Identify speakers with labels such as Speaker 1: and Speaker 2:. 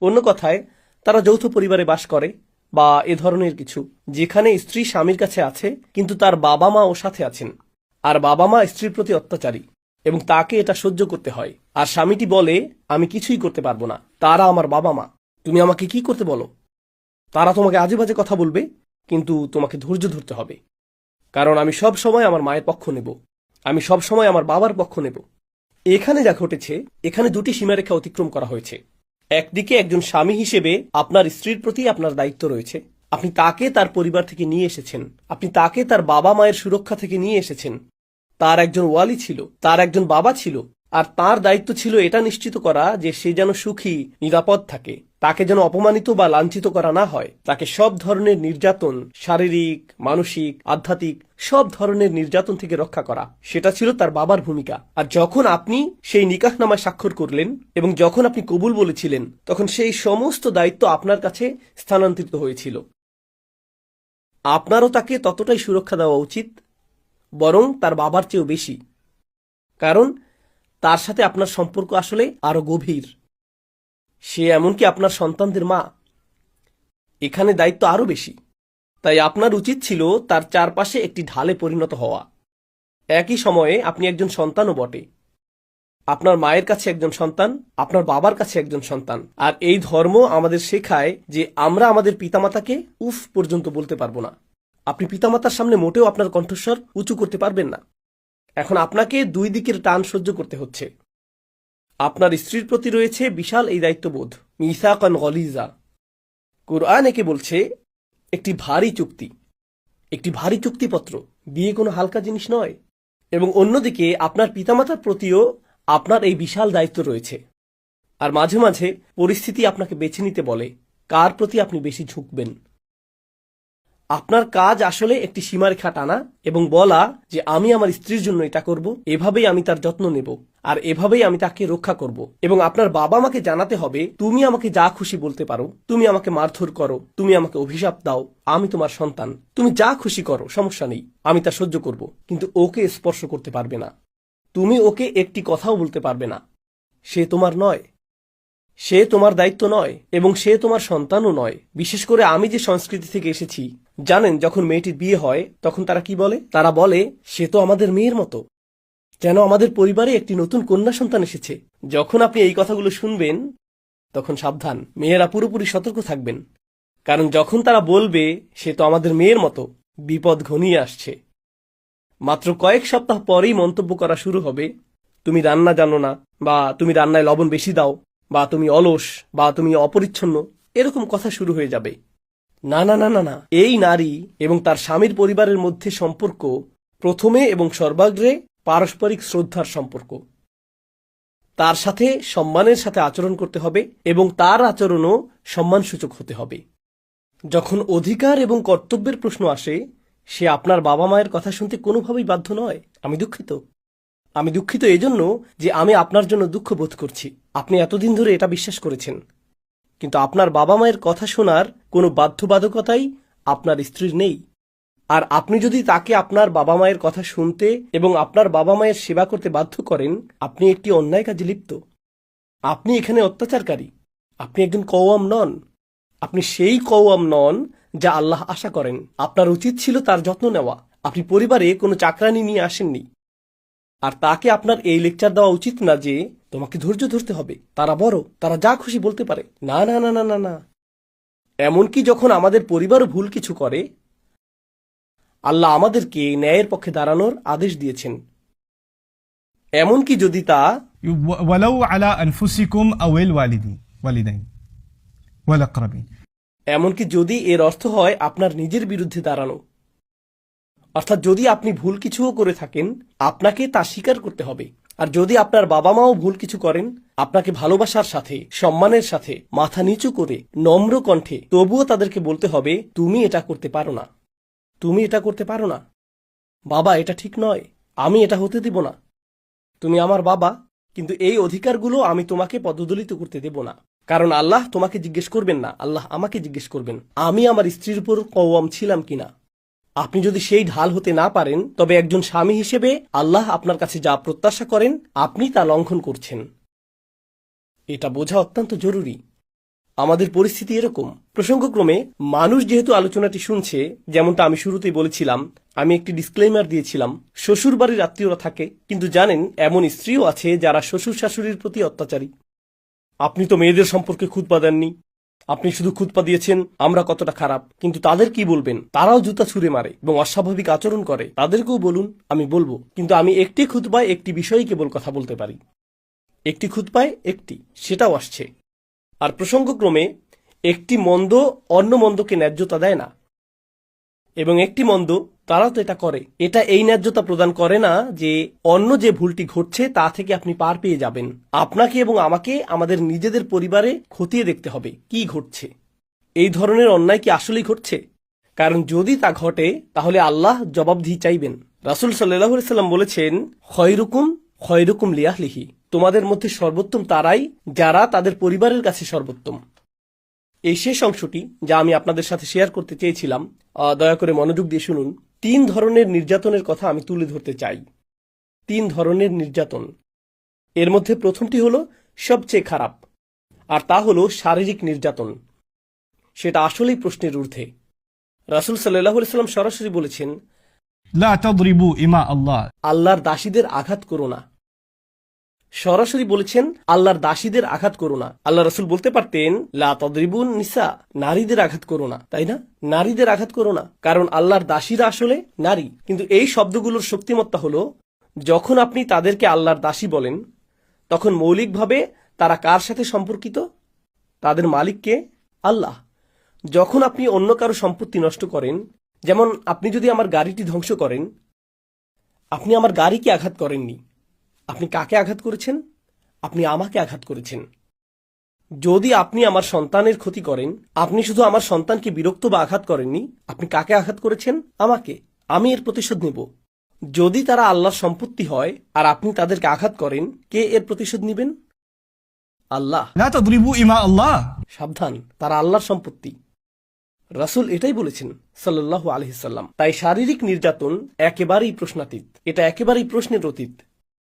Speaker 1: অন্য কথায় তারা যৌথ পরিবারে বাস করে বা এ ধরনের কিছু, যেখানে স্ত্রী স্বামীর কাছে আছে কিন্তু তার বাবা মা ওর সাথে আছেন, আর বাবা মা স্ত্রীর প্রতি অত্যাচারী এবং তাকে এটা সহ্য করতে হয়। আর স্বামীটি বলে, আমি কিছুই করতে পারবো না, তারা আমার বাবা মা, তুমি আমাকে কি করতে বলো? তারা তোমাকে আজে বাজে কথা বলবে, কিন্তু তোমাকে ধৈর্য ধরতে হবে, কারণ আমি সব সময় আমার মায়ের পক্ষ নেব, আমি সব সময় আমার বাবার পক্ষ নেব। এখানে যা ঘটেছে, এখানে দুটি সীমারেখা অতিক্রম করা হয়েছে। একদিকে একজন স্বামী হিসেবে আপনার স্ত্রীর প্রতি আপনার দায়িত্ব রয়েছে। আপনি তাকে তার পরিবার থেকে নিয়ে এসেছেন, আপনি তাকে তার বাবা মায়ের সুরক্ষা থেকে নিয়ে এসেছেন। তার একজন ওয়ালি ছিল, তার একজন বাবা ছিল, আর তার দায়িত্ব ছিল এটা নিশ্চিত করা যে সে যেন সুখী নিরাপদ থাকে, তাকে যেন অপমানিত বা লাঞ্ছিত করা না হয়, তাকে সব ধরনের নির্যাতন, শারীরিক, মানসিক, আধ্যাত্মিক সব ধরনের নির্যাতন থেকে রক্ষা করা, সেটা ছিল তার বাবার ভূমিকা। আর যখন আপনি সেই নিকাহনামায় স্বাক্ষর করলেন এবং যখন আপনি কবুল বলেছিলেন, তখন সেই সমস্ত দায়িত্ব আপনার কাছে স্থানান্তরিত হয়েছিল। আপনারও তাকে ততটাই সুরক্ষা দেওয়া উচিত, বরং তার বাবার চেয়েও বেশি, কারণ তার সাথে আপনার সম্পর্ক আসলে আরো গভীর। সে এমনকি আপনার সন্তানদের মা। এখানে দায়িত্ব আরো বেশি। তাই আপনার উচিত ছিল তার চারপাশে একটি ঢালে পরিণত হওয়া। একই সময়ে আপনি একজন সন্তানও বটে। আপনার মায়ের কাছে একজন সন্তান, আপনার বাবার কাছে একজন সন্তান। আর এই ধর্ম আমাদের শেখায় যে আমরা আমাদের পিতামাতাকে উফ পর্যন্ত বলতে পারবো না। আপনি পিতামাতার সামনে মোটেও আপনার কণ্ঠস্বর উঁচু করতে পারবেন না। এখন আপনাকে দুই দিকের টান সহ্য করতে হচ্ছে। আপনার স্ত্রীর প্রতি রয়েছে বিশাল এই দায়িত্ববোধ, মিসাকান গলিজা। কুরআন একে বলছে একটি ভারী চুক্তি, একটি ভারী চুক্তিপত্র। বিয়ে কোনো হালকা জিনিস নয়। এবং অন্যদিকে আপনার পিতামাতার প্রতিও আপনার এই বিশাল দায়িত্ব রয়েছে। আর মাঝে মাঝে পরিস্থিতি আপনাকে বেছে নিতে বলে কার প্রতি আপনি বেশি ঝুঁকবেন। আপনার কাজ আসলে একটি সীমারেখা টানা এবং বলা যে আমি আমার স্ত্রীর জন্য এটা করব, এভাবেই আমি তার যত্ন নেব, আর এভাবেই আমি তাকে রক্ষা করব। এবং আপনার বাবা মাকে জানাতে হবে, তুমি আমাকে যা খুশি বলতে পারো, তুমি আমাকে মারধর করো, তুমি আমাকে অভিশাপ দাও, আমি তোমার সন্তান, তুমি যা খুশি করো, সমস্যা নেই, আমি তা সহ্য করব, কিন্তু ওকে স্পর্শ করতে পারবে না। তুমি ওকে একটি কথাও বলতে পারবে না। সে তোমার নয়, সে তোমার দায়িত্ব নয়, এবং সে তোমার সন্তানও নয়। বিশেষ করে আমি যে সংস্কৃতি থেকে এসেছি, জানেন, যখন মেয়েটির বিয়ে হয় তখন তারা কি বলে? তারা বলে, সে তো আমাদের মেয়ের মতো, যেন আমাদের পরিবারে একটি নতুন কন্যা সন্তান এসেছে। যখন আপনি এই কথাগুলো শুনবেন, তখন সাবধান, মেয়েরা পুরোপুরি সতর্ক থাকবেন, কারণ যখন তারা বলবে সে তো আমাদের মেয়ের মতো, বিপদ ঘনিয়ে আসছে। মাত্র কয়েক সপ্তাহ পরেই মন্তব্য করা শুরু হবে, তুমি রান্না জানো না, বা তুমি রান্নায় লবণ বেশি দাও, বা তুমি অলস, বা তুমি অপরিচ্ছন্ন, এরকম কথা শুরু হয়ে যাবে। না না না না না, এই নারী এবং তার স্বামীর পরিবারের মধ্যে সম্পর্ক প্রথমে এবং সর্বাগ্রে পারস্পরিক শ্রদ্ধার সম্পর্ক। তার সাথে সম্মানের সাথে আচরণ করতে হবে এবং তার আচরণও সম্মানসূচক হতে হবে। যখন অধিকার এবং কর্তব্যের প্রশ্ন আসে, সে আপনার বাবা মায়ের কথা শুনতে কোনোভাবেই বাধ্য নয়। আমি দুঃখিত এজন্য যে আমি আপনার জন্য দুঃখ বোধ করছি। আপনি এতদিন ধরে এটা বিশ্বাস করেছেন, কিন্তু আপনার বাবা মায়ের কথা শোনার কোনো বাধ্যবাধকতাই আপনার স্ত্রীর নেই। আর আপনি যদি তাকে আপনার বাবা মায়ের কথা শুনতে এবং আপনার বাবা মায়ের সেবা করতে বাধ্য করেন, আপনি একটি অন্যায় কাজে লিপ্ত। আপনি এখানে অত্যাচারকারী। আপনি একজন কওয়াম নন। আপনি সেই কওয়াম নন যা আল্লাহ আশা করেন। আপনার উচিত ছিল তার যত্ন নেওয়া। আপনি পরিবারে কোনো চাকরানি নিয়ে আসেননি। আর তাকে আপনার এই লেকচার দেওয়া উচিত না যে তোমাকে ধৈর্য ধরতে হবে, তারা বড়, তারা যা খুশি বলতে পারে। না না না না না না। এমনকি যখন আমাদের পরিবারও ভুল কিছু করে, আল্লাহ আমাদেরকে ন্যায়ের পক্ষে দাঁড়ানোর আদেশ দিয়েছেন, এমনকি যদি তা
Speaker 2: ولو على أنفسكم أو الوالدين والأقربين।
Speaker 1: এমনকি যদি এর অর্থ হয় আপনার নিজের বিরুদ্ধে দাঁড়ানো। অর্থাৎ যদি আপনি ভুল কিছুও করে থাকেন, আপনাকে তা স্বীকার করতে হবে। আর যদি আপনার বাবা মাও ভুল কিছু করেন, আপনাকে ভালোবাসার সাথে, সম্মানের সাথে, মাথা নিচু করে, নম্র কণ্ঠে তবুও তাদেরকে বলতে হবে, তুমি এটা করতে পারো না, তুমি এটা করতে পারো না, বাবা এটা ঠিক নয়, আমি এটা হতে দিব না। তুমি আমার বাবা, কিন্তু এই অধিকারগুলো আমি তোমাকে পদদলিত করতে দেব না। কারণ আল্লাহ তোমাকে জিজ্ঞেস করবেন না, আল্লাহ আমাকে জিজ্ঞেস করবেন আমি আমার স্ত্রীর উপর কওয়াম ছিলাম কিনা। আপনি যদি সেই ঢাল হতে না পারেন, তবে একজন স্বামী হিসেবে আল্লাহ আপনার কাছে যা প্রত্যাশা করেন, আপনি তা লঙ্ঘন করছেন। এটা বোঝা অত্যন্ত জরুরি। আমাদের পরিস্থিতি এরকম। প্রসঙ্গক্রমে মানুষ যেহেতু আলোচনাটি শুনছে, যেমনটা আমি শুরুতেই বলেছিলাম, আমি একটি ডিসক্লেইমার দিয়েছিলাম, শ্বশুর বাড়ির আত্মীয়রা থাকে, কিন্তু জানেন এমন স্ত্রীও আছে যারা শ্বশুর শাশুড়ির প্রতি অত্যাচারী। আপনি তো মেয়েদের সম্পর্কে খুতবা দেননি, আপনি শুধু খুতবা দিয়েছেন আমরা কতটা খারাপ, কিন্তু তাদের কি বলবেন? তারাও জুতা ছুঁড়ে মারে এবং অস্বাভাবিক আচরণ করে, তাদেরকেও বলুন। আমি বলবো, কিন্তু আমি একটি খুতবায় একটি বিষয়ে কেবল কথা বলতে পারি, একটি খুতবায় একটি, সেটাও আসছে। আর প্রসঙ্গক্রমে একটি মন্দ অন্য মন্দকে ন্যায্যতা দেয় না, এবং একটি মন্দ তারাও তো এটা করে। এটা এই ন্যায্যতা প্রদান করে না যে অন্য যে ভুলটি ঘটছে তা থেকে আপনি পার পেয়ে যাবেন। আপনাকে এবং আমাকে আমাদের নিজেদের পরিবারে খতিয়ে দেখতে হবে কি ঘটছে, এই ধরনের অন্যায় কি আসলেই ঘটছে। কারণ যদি তা ঘটে তাহলে আল্লাহ জবাবদিহি চাইবেন। রাসূল সাল্লাল্লাহু আলাইহি সাল্লাম বলেছেন, খয়রুকুম লিআহলিহি, তোমাদের মধ্যে সর্বোত্তম তারাই যারা তাদের পরিবারের কাছে সর্বোত্তম। এই শেষ অংশটি যা আমি আপনাদের সাথে শেয়ার করতে চেয়েছিলাম, দয়া করে মনোযোগ দিয়ে শুনুন। 3 ধরনের নির্যাতনের কথা আমি তুলে ধরতে চাই। 3 ধরনের নির্যাতন। এর মধ্যে প্রথমটি হলো সবচেয়ে খারাপ, আর তা হলো শারীরিক নির্যাতন। সেটা আসলেই প্রশ্নের ঊর্ধ্বে। রাসূল সাল্লাল্লাহু আলাইহি সাল্লাম সরাসরি বলেছেন,
Speaker 2: লা তাদরিবু ইমা আল্লাহ,
Speaker 1: আল্লাহর দাসীদের আঘাত করো না। সরাসরি বলেছেন আল্লাহর দাসীদের আঘাত করো না। আল্লাহ রাসূল বলতে পারতেন লা তাদরিবুন নিসা, নারীদের আঘাত করো না, তাই না? নারীদের আঘাত করো না, কারণ আল্লাহর দাসীরা আসলে নারী। কিন্তু এই শব্দগুলোর শক্তিমত্তা হলো, যখন আপনি তাদেরকে আল্লাহর দাসী বলেন তখন মৌলিকভাবে তারা কার সাথে সম্পর্কিত? তাদের মালিককে, আল্লাহ। যখন আপনি অন্য কারো সম্পত্তি নষ্ট করেন, যেমন আপনি যদি আমার গাড়িটি ধ্বংস করেন, আপনি আমার গাড়িকে আঘাত করেননি, আপনি কাকে আঘাত করেছেন? আপনি আমাকে আঘাত করেছেন। যদি আপনি আমার সন্তানের ক্ষতি করেন, আপনি শুধু আমার সন্তানকে বিরক্ত বা আঘাত করেননি, আপনি কাকে আঘাত করেছেন? আমাকে। আমি এর প্রতিশোধ নেব। যদি তারা আল্লাহর সম্পত্তি হয় আর আপনি তাদেরকে আঘাত করেন, কে এর প্রতিশোধ নেবেন? আল্লাহ।
Speaker 2: লা তাদরিবু ইমা আল্লাহ,
Speaker 1: সাবধান, তারা আল্লাহর সম্পত্তি। রাসূল এটাই বলেছেন সাল্লাল্লাহু আলাইহি সাল্লাম। তাই শারীরিক নির্যাতন একেবারেই প্রশ্নাতীত, এটা একেবারেই প্রশ্নের অতীত।